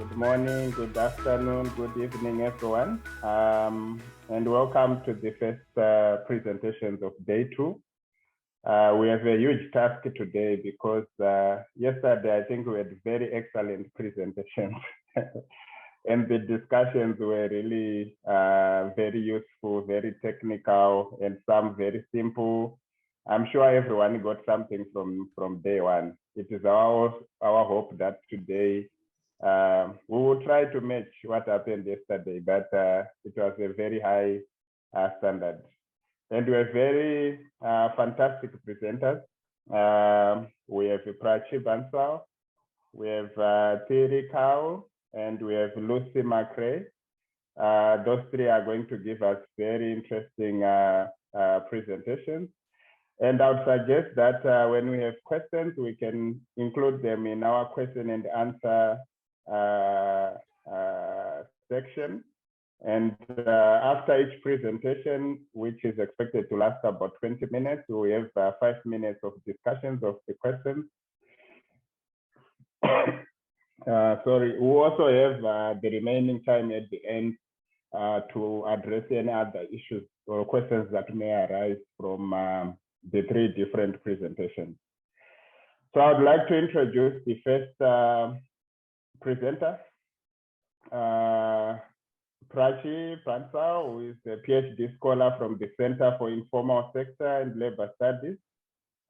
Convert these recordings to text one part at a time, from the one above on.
Good morning, good afternoon, good evening, everyone. And welcome to the first presentations of day 2. We have a huge task today because yesterday I think we had very excellent presentations. And the discussions were really very useful, very technical, and some very simple. I'm sure everyone got something from day one. It is our hope that today we will try to match what happened yesterday, but it was a very high standard. And we have very fantastic presenters. We have Prachi Bansal, we have Thierry Cow, and we have Lucy McRae. Those three are going to give us very interesting presentations. And I would suggest that when we have questions, we can include them in our question and answer section. And after each presentation, which is expected to last about 20 minutes, we have 5 minutes of discussions of the questions. Sorry, we also have the remaining time at the end to address any other issues or questions that may arise from the 3 different presentations. So I'd like to introduce the first presenter, Prachi Bansal, who is a PhD scholar from the Center for Informal Sector and Labor Studies,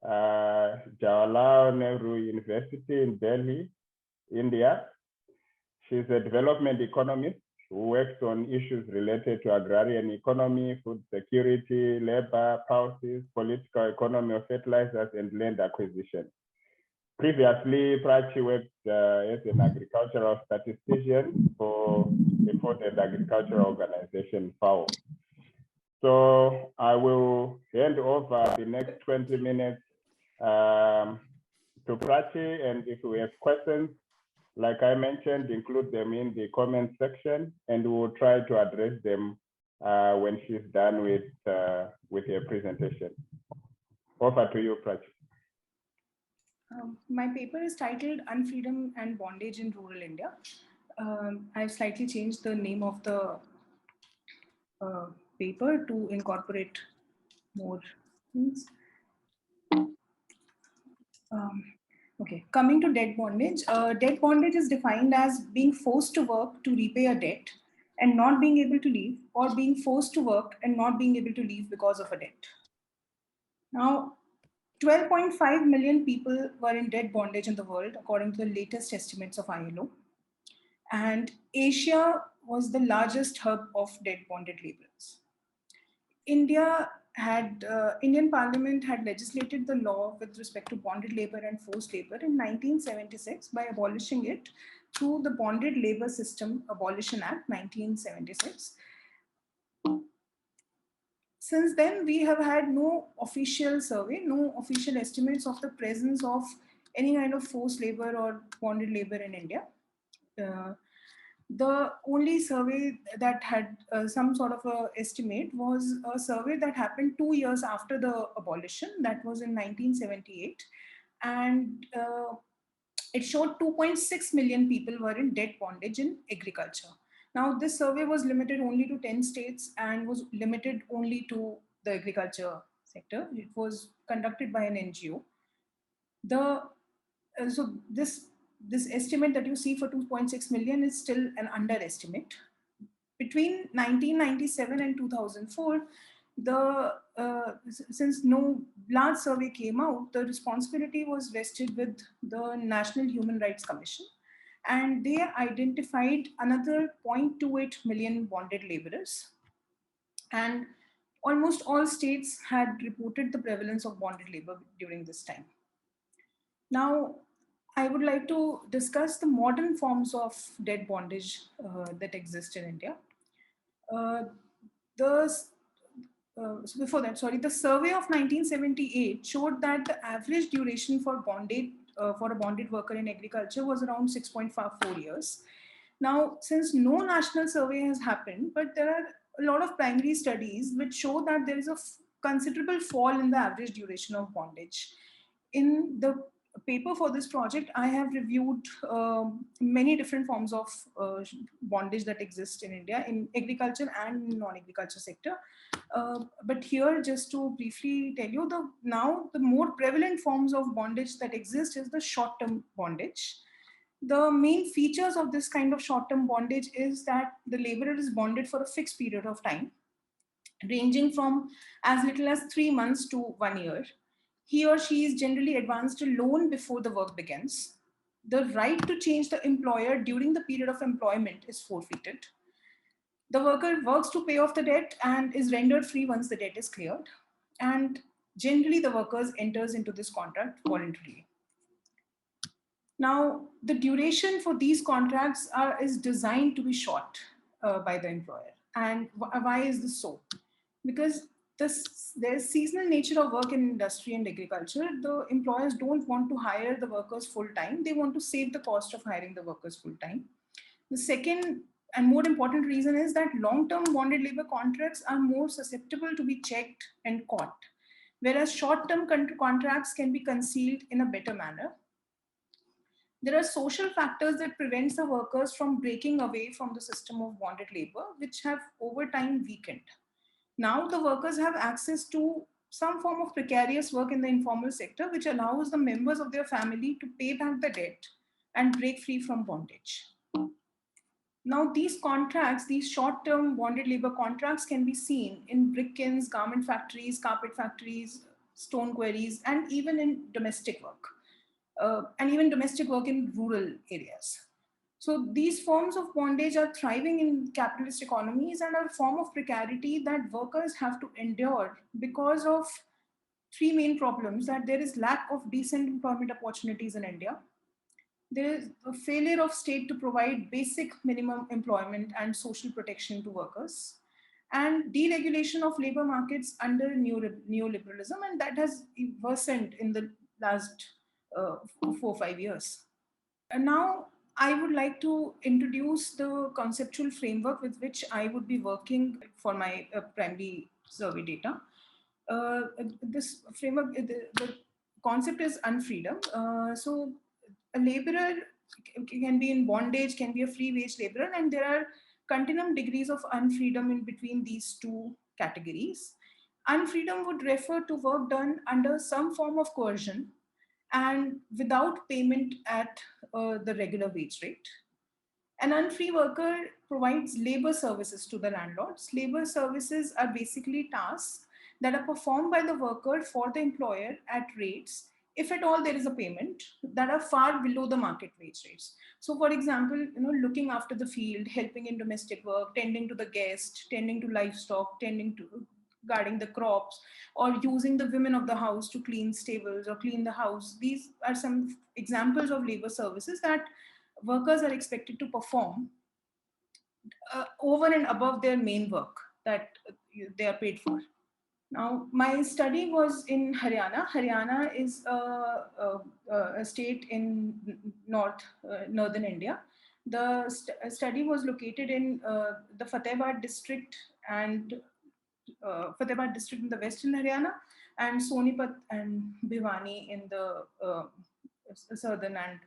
Jawaharlal Nehru University in Delhi, India. She's a development economist who works on issues related to agrarian economy, food security, labor, policies, political economy of fertilizers, and land acquisition. Previously, Prachi worked as an agricultural statistician for the Food and Agricultural Organization, FAO. So I will hand over the next 20 minutes to Prachi, and if we have questions, like I mentioned, include them in the comment section, and we'll try to address them when she's done with her presentation. Over to you, Prachi. My paper is titled Unfreedom and Bondage in Rural India. I've slightly changed the name of the paper to incorporate more things. Okay, coming to debt bondage. Debt bondage is defined as being forced to work to repay a debt and not being able to leave, or being forced to work and not being able to leave because of a debt. Now, 12.5 million people were in debt bondage in the world, according to the latest estimates of ILO. And Asia was the largest hub of debt bonded laborers. Indian Parliament had legislated the law with respect to bonded labor and forced labor in 1976 by abolishing it through the Bonded Labor System Abolition Act 1976. Since then, we have had no official survey, no official estimates of the presence of any kind of forced labor or bonded labor in India. The only survey that had some sort of a estimate was a survey that happened 2 years after the abolition, that was in 1978. And it showed 2.6 million people were in debt bondage in agriculture. Now, this survey was limited only to 10 states and was limited only to the agriculture sector. It was conducted by an NGO. So this estimate that you see for 2.6 million is still an underestimate. Between 1997 and 2004, since no large survey came out, the responsibility was vested with the National Human Rights Commission. And they identified another 0.28 million bonded laborers. And almost all states had reported the prevalence of bonded labor during this time. Now, I would like to discuss the modern forms of debt bondage that exist in India. Before that, the survey of 1978 showed that the average duration for a bonded worker in agriculture was around 6.4 years. Now, since no national survey has happened, but there are a lot of primary studies which show that there is a considerable fall in the average duration of bondage. In the paper for this project, I have reviewed many different forms of bondage that exist in India in agriculture and non-agriculture sector. But here, just to briefly tell you, now the more prevalent forms of bondage that exist is the short-term bondage. The main features of this kind of short-term bondage is that the laborer is bonded for a fixed period of time, ranging from as little as 3 months to 1 year. He or she is generally advanced a loan before the work begins. The right to change the employer during the period of employment is forfeited. The worker works to pay off the debt and is rendered free once the debt is cleared. And generally, the worker enters into this contract voluntarily. Now, the duration for these contracts is designed to be short by the employer. And why is this so? Because there's seasonal nature of work in industry and agriculture. The employers don't want to hire the workers full time. They want to save the cost of hiring the workers full time. The second and more important reason is that long-term bonded labor contracts are more susceptible to be checked and caught, whereas short-term contracts can be concealed in a better manner. There are social factors that prevent the workers from breaking away from the system of bonded labor, which have over time weakened. Now the workers have access to some form of precarious work in the informal sector, which allows the members of their family to pay back the debt and break free from bondage. Now these contracts, these short-term bonded labor contracts can be seen in brick kilns, garment factories, carpet factories, stone quarries, and even in domestic work. In rural areas. So these forms of bondage are thriving in capitalist economies and are a form of precarity that workers have to endure because of three main problems: that there is lack of decent employment opportunities in India, there is a failure of state to provide basic minimum employment and social protection to workers, and deregulation of labor markets under neoliberalism, and that has worsened in the last 4 or 5 years. And now I would like to introduce the conceptual framework with which I would be working for my primary survey data. This framework, the concept is unfreedom. So a laborer can be in bondage, can be a free wage laborer, and there are continuum degrees of unfreedom in between these two categories. Unfreedom would refer to work done under some form of coercion and without payment at the regular wage rate. An unfree worker provides labor services to the landlords. Labor services are basically tasks that are performed by the worker for the employer at rates, if at all there is a payment, that are far below the market wage rates. So for example, looking after the field, helping in domestic work, tending to the guest, tending to livestock, tending to guarding the crops, or using the women of the house to clean stables or clean the house. These are some examples of labor services that workers are expected to perform over and above their main work that they are paid for. Now, my study was in Haryana. Haryana is a state in northern India. The study was located in the Fatehbad district and Fatehbad district in the western Haryana, and Sonipat and Bhiwani in the southern end.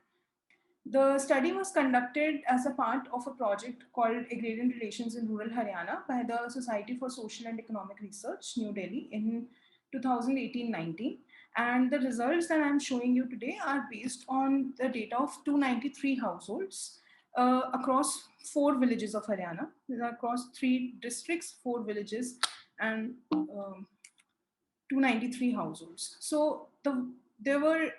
The study was conducted as a part of a project called Agrarian Relations in Rural Haryana by the Society for Social and Economic Research, New Delhi, in 2018-19. And the results that I'm showing you today are based on the data of 293 households across 4 villages of Haryana. These are across 3 districts, 4 villages, and 293 households. So there were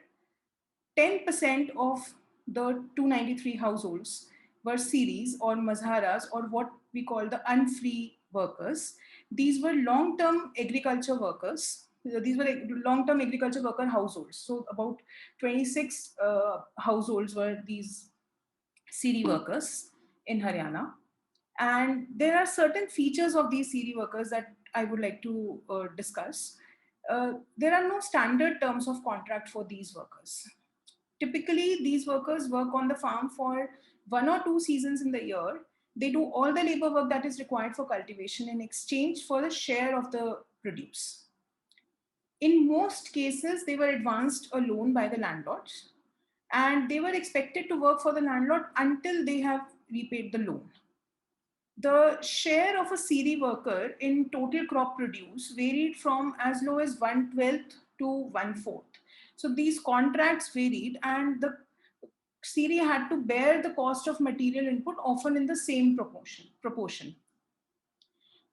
10% of the 293 households were series or mazharas, or what we call the unfree workers. These were long-term agriculture workers. These were long-term agriculture worker households. So about 26 households were these series workers in Haryana. And there are certain features of these series workers that I would like to discuss. There are no standard terms of contract for these workers. Typically, these workers work on the farm for 1 or 2 seasons in the year. They do all the labor work that is required for cultivation in exchange for the share of the produce. In most cases, they were advanced a loan by the landlords. and they were expected to work for the landlord until they have repaid the loan. The share of a Siri worker in total crop produce varied from as low as 1/12 to 1/4. So these contracts varied, and the Siri had to bear the cost of material input, often in the same proportion.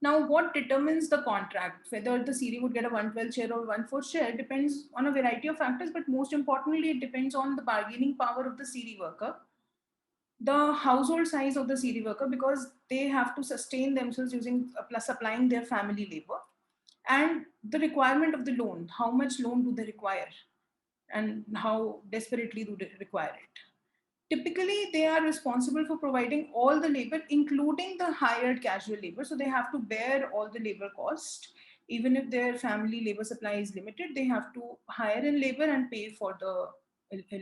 Now, what determines the contract? Whether the Siri would get a 1/12 share or 1/4 share depends on a variety of factors, but most importantly, it depends on the bargaining power of the Siri worker, the household size of the Siri worker, because they have to sustain themselves using plus supplying their family labor, and the requirement of the loan. How much loan do they require, and how desperately do they require it? Typically, they are responsible for providing all the labor, including the hired casual labor. So they have to bear all the labor cost. Even if their family labor supply is limited, they have to hire in labor and pay for the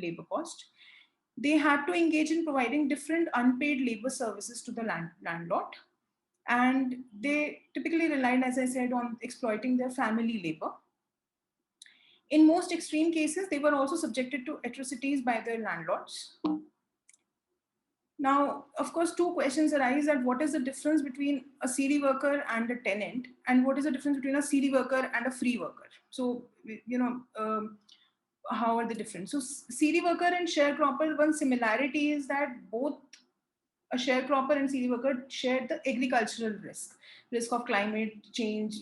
labor cost. They had to engage in providing different unpaid labor services to the landlord. And they typically relied, as I said, on exploiting their family labor. In most extreme cases, they were also subjected to atrocities by their landlords. Now, of course, two questions arise: that what is the difference between a Siri worker and a tenant, and what is the difference between a Siri worker and a free worker? So, how are they different? So, Siri worker and sharecropper, one similarity is that both a sharecropper and Siri worker shared the agricultural risk of climate change,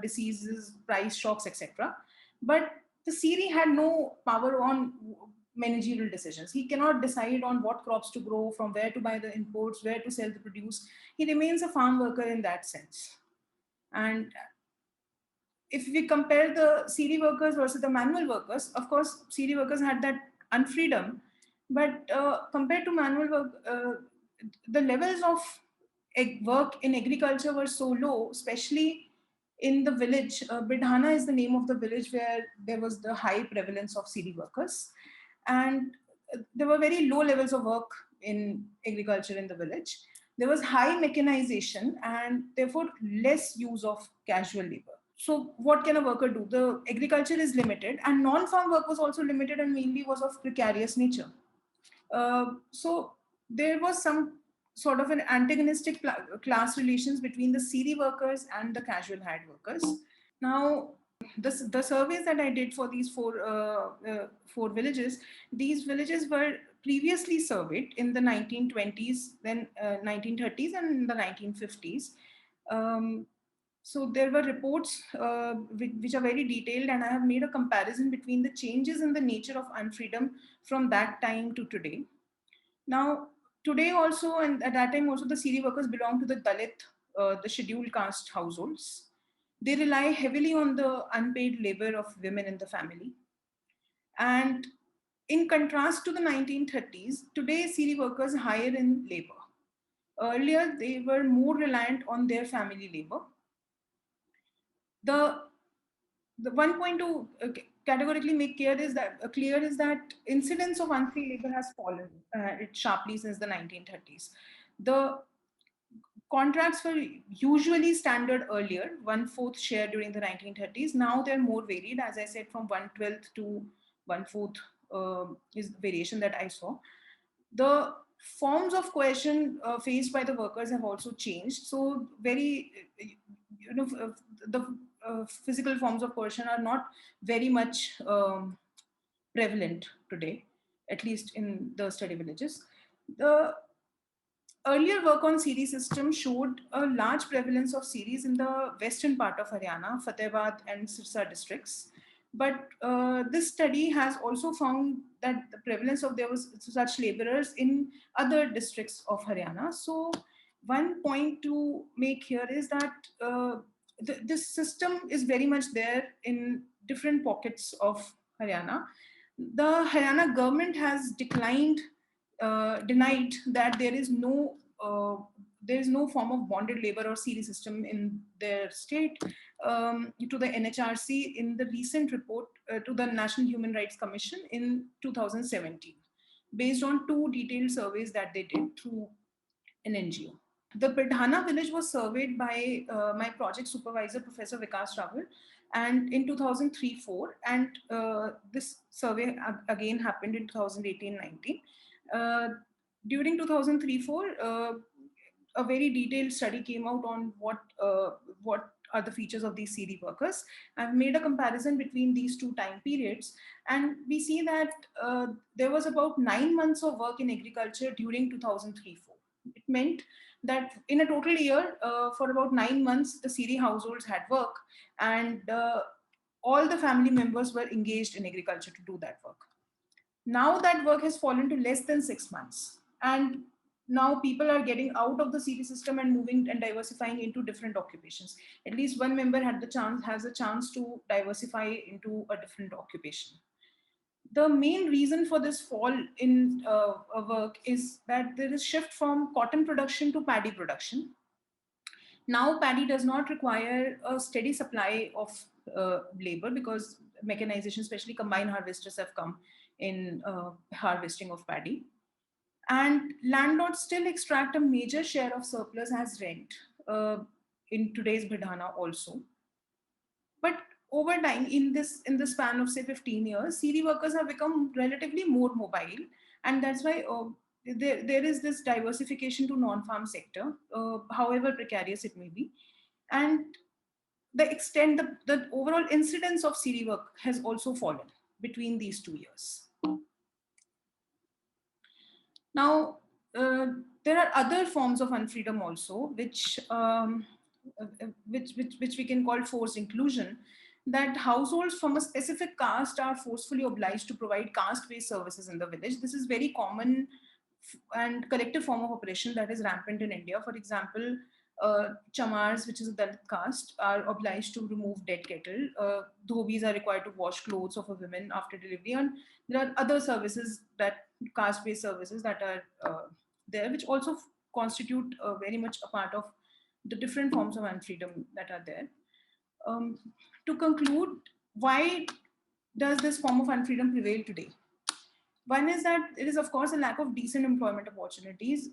diseases, price shocks, etc. But the Siri had no power on managerial decisions. He cannot decide on what crops to grow, from where to buy the imports, where to sell the produce. He remains a farm worker in that sense. And if we compare the Siri workers versus the manual workers, of course, Siri workers had that unfreedom, but compared to manual work, the levels of work in agriculture were so low, especially in the village. Bidhana is the name of the village where there was the high prevalence of Siri workers. And there were very low levels of work in agriculture in the village. There was high mechanization and therefore less use of casual labor. So what can a worker do? The agriculture is limited, and non-farm work was also limited and mainly was of precarious nature. So there was some sort of an antagonistic class relations between the Siri workers and the casual hired workers. Now, the surveys that I did for these four villages, these villages were previously surveyed in the 1920s, then 1930s, and in the 1950s. So there were reports which are very detailed, and I have made a comparison between the changes in the nature of unfreedom from that time to today. Now, today also, and at that time also, the Siri workers belong to the Dalit, the scheduled caste households. They rely heavily on the unpaid labor of women in the family. And in contrast to the 1930s, today Siri workers hire in labor. Earlier, they were more reliant on their family labor. The one point to categorically make clear is that incidence of unfree labor has fallen sharply since the 1930s. The contracts were usually standard earlier, 1/4 share during the 1930s. Now they're more varied, as I said, from 1/12 to 1/4 is the variation that I saw. The forms of coercion faced by the workers have also changed. So the physical forms of coercion are not very much prevalent today, at least in the study villages. The earlier work on Siri system showed a large prevalence of Siris in the western part of Haryana, Fatehbad and Sirsa districts. But this study has also found that the prevalence of there was such laborers in other districts of Haryana. So one point to make here is that this system is very much there in different pockets of Haryana. The Haryana government has denied that there is no form of bonded labor or Siri system in their state. To the NHRC in the recent report to the National Human Rights Commission in 2017, based on two detailed surveys that they did through an NGO. The Pidhana village was surveyed by my project supervisor, Professor Vikas Rawal, And in 2003-4, and this survey again happened in 2018-19. During 2003-4, a very detailed study came out on what are the features of these CD workers. I've made a comparison between these two time periods, and we see that there was about 9 months of work in agriculture during 2003-4. It meant that in a total year, for about 9 months, the CD households had work, and all the family members were engaged in agriculture to do that work. Now that work has fallen to less than 6 months, and now people are getting out of the CD system and moving and diversifying into different occupations. At least one member has a chance to diversify into a different occupation. The main reason for this fall in work is that there is shift from cotton production to paddy production. Now paddy does not require a steady supply of labor, because mechanization, especially combined harvesters, have come in harvesting of paddy. And landlords still extract a major share of surplus as rent in today's Bhidana also. But over time, in the span of say 15 years, CD workers have become relatively more mobile, and that's why there is this diversification to non-farm sector, however precarious it may be. And the overall incidence of CD work has also fallen between these 2 years. Now, there are other forms of unfreedom also, which we can call forced inclusion, that households from a specific caste are forcefully obliged to provide caste-based services in the village. This is very common and collective form of oppression that is rampant in India. For example, chamars, which is a Dalit caste, are obliged to remove dead cattle. Dhobis are required to wash clothes of a woman after delivery, and there are other services, that caste-based services, that are there, which also constitute very much a part of the different forms of unfreedom that are there. To conclude, why does this form of unfreedom prevail today? One is that it is, of course, a lack of decent employment opportunities.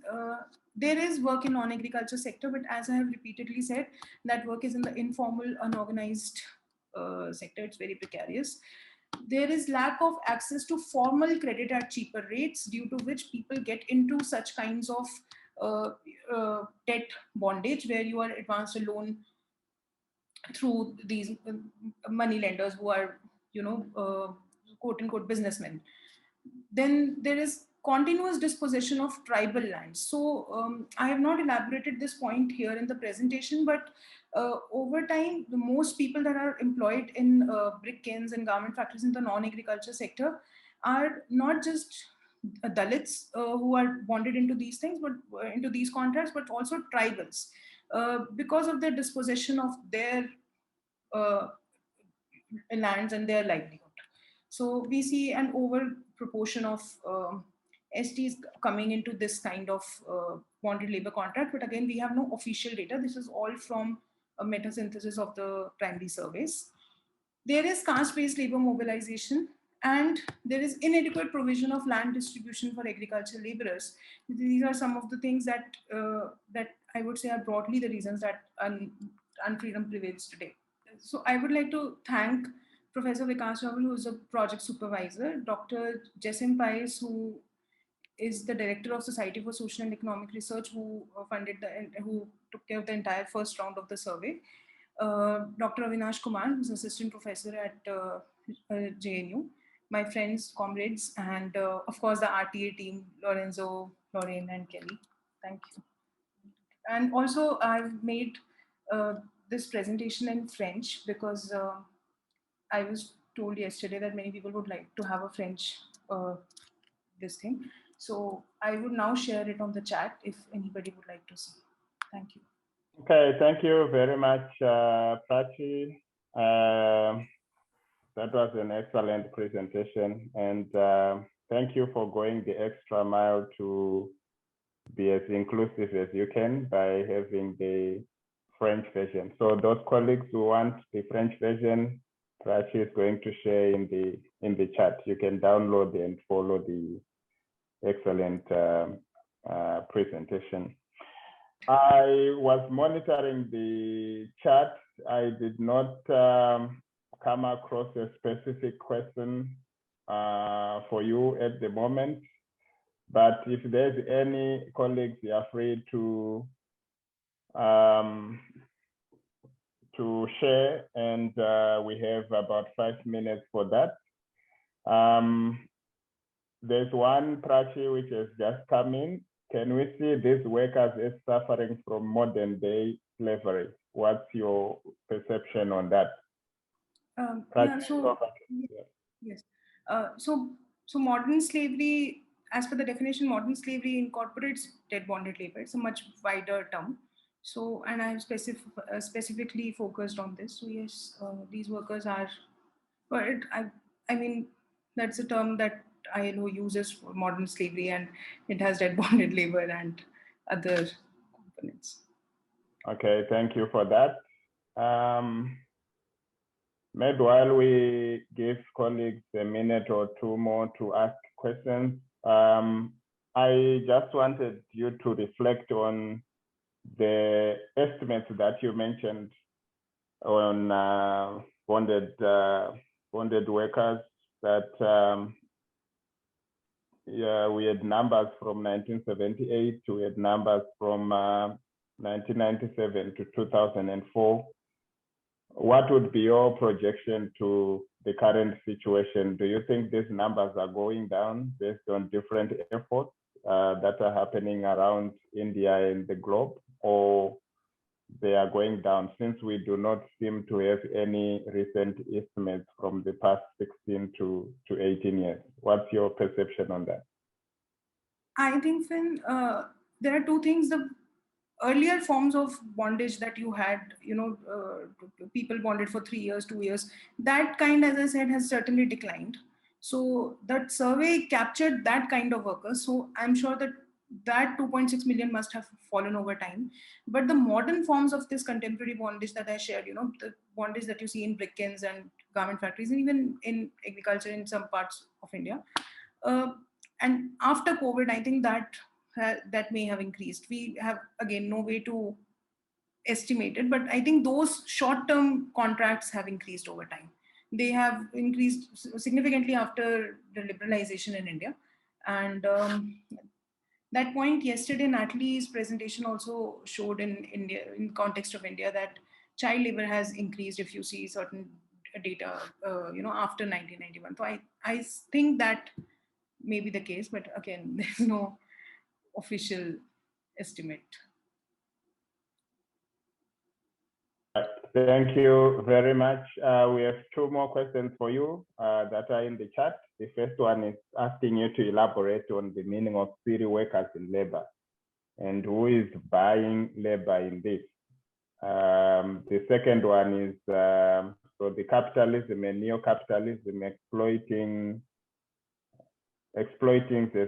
There is work in non-agriculture sector, but as I have repeatedly said, that work is in the informal, unorganized sector. It's very precarious. There is lack of access to formal credit at cheaper rates, due to which people get into such kinds of debt bondage, where you are advanced a loan through these money lenders who are, quote unquote businessmen. Then there is continuous dispossession of tribal lands. So I have not elaborated this point here in the presentation, but over time, the most people that are employed in brick kilns and garment factories in the non-agriculture sector are not just Dalits who are bonded into these things, but into these contracts, but also tribals, because of their dispossession of their lands and their livelihood. So we see an over proportion of STs coming into this kind of bonded labor contract, but again, we have no official data. This is all from a meta-synthesis of the primary surveys. There is caste-based labor mobilization, and there is inadequate provision of land distribution for agricultural laborers. These are some of the things that I would say are broadly the reasons that unfreedom prevails today. So I would like to thank Professor Vikas Raval, who is a project supervisor, Dr. Jessim Pais, who is the director of Society for Social and Economic Research, who who took care of the entire first round of the survey, Dr. Avinash Kumar, who's assistant professor at JNU, my friends, comrades, and of course the RTA team, Lorenzo, Lorraine, and Kelly. Thank you. And also I've made this presentation in French because I was told yesterday that many people would like to have a French this thing. So I would now share it on the chat if anybody would like to see. Thank you. Okay, thank you very much, Prachi. That was an excellent presentation, and thank you for going the extra mile to be as inclusive as you can by having the French version. So those colleagues who want the French version, Prachi is going to share in the chat. You can download and follow the excellent presentation. I was monitoring the chat. I did not come across a specific question for you at the moment. But if there's any colleagues, you are free to share, and we have about 5 minutes for that. There's one, Prachi, which has just come in. Can we see these workers as suffering from modern day slavery? What's your perception on that? Yes. So modern slavery, as per the definition, modern slavery incorporates debt-bonded labor. It's a much wider term. So, and I have specifically focused on this. So yes, these workers are, but I mean, that's a term that ILO uses for modern slavery, and it has debt-bonded labor and other components. Okay, thank you for that. Maybe while we give colleagues a minute or two more to ask questions, I just wanted you to reflect on the estimates that you mentioned on bonded workers, that we had numbers from 1978, we had numbers from 1997 to 2004. What would be your projection to the current situation? Do you think these numbers are going down based on different efforts that are happening around India and the globe, or they are going down, since we do not seem to have any recent estimates from the past 16 to 18 years? What's your perception on that? I think, Finn, there are two things. The earlier forms of bondage that you had, people bonded for 3 years, 2 years, that kind, as I said, has certainly declined. So that survey captured that kind of workers. So I'm sure that 2.6 million must have fallen over time. But the modern forms of this contemporary bondage that I shared, the bondage that you see in brick kilns and garment factories, and even in agriculture in some parts of India. And after COVID, I think that may have increased. We have, again, no way to estimate it, but I think those short-term contracts have increased over time. They have increased significantly after the liberalization in India. And that point yesterday, Natalie's presentation also showed in India, in context of India, that child labor has increased if you see certain data, after 1991. So I think that may be the case, but again, there's no official estimate. Thank you very much. We have two more questions for you that are in the chat. The first one is asking you to elaborate on the meaning of city workers in labor and who is buying labor in this. The second one is, so the capitalism and neo-capitalism exploiting as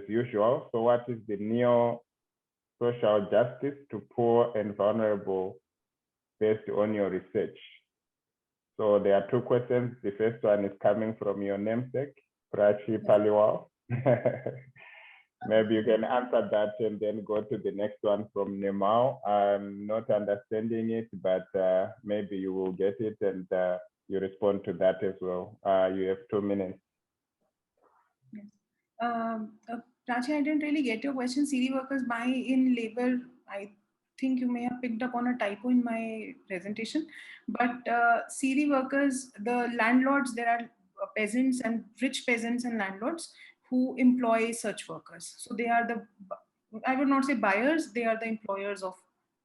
usual. So what is the neo-social justice to poor and vulnerable based on your research? So there are two questions. The first one is coming from your namesake, Prachi Paliwal. Maybe you can answer that and then go to the next one from Nemao. I'm not understanding it, but maybe you will get it and you respond to that as well. You have 2 minutes. Yes. Prachi, I didn't really get your question. City workers buy in labor. I think you may have picked up on a typo in my presentation, but Siri workers, the landlords, there are peasants and rich peasants and landlords who employ such workers. So they are I would not say buyers, they are the employers of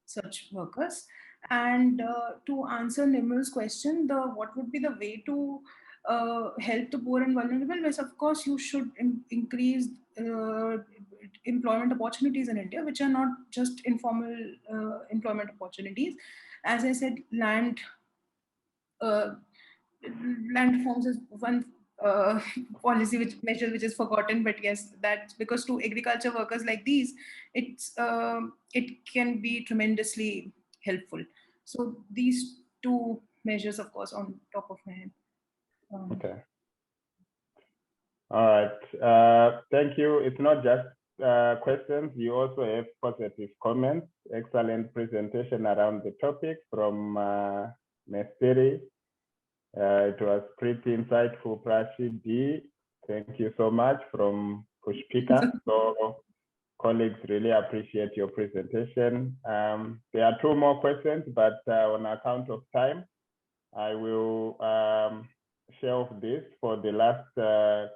such workers. And to answer Nimal's question, what would be the way to help the poor and vulnerable? Yes, of course, you should increase employment opportunities in India, which are not just informal employment opportunities. As I said, land reforms is one policy measure which is forgotten, but yes, that's because to agriculture workers like these, it can be tremendously helpful. So these two measures, of course, on top of my head. Okay. All right. Thank you. It's not just questions. You also have positive comments. Excellent presentation around the topic from Mestiri. It was pretty insightful, Prachi D. Thank you so much from Pushpika. So colleagues, really appreciate your presentation. There are two more questions, but on account of time, I will share off this for the last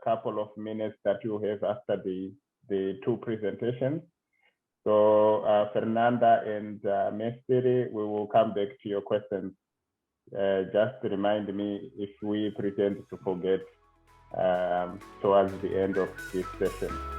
couple of minutes that you have after the two presentations. So Fernanda and Mestiri, we will come back to your questions. Just remind me if we pretend to forget towards the end of this session.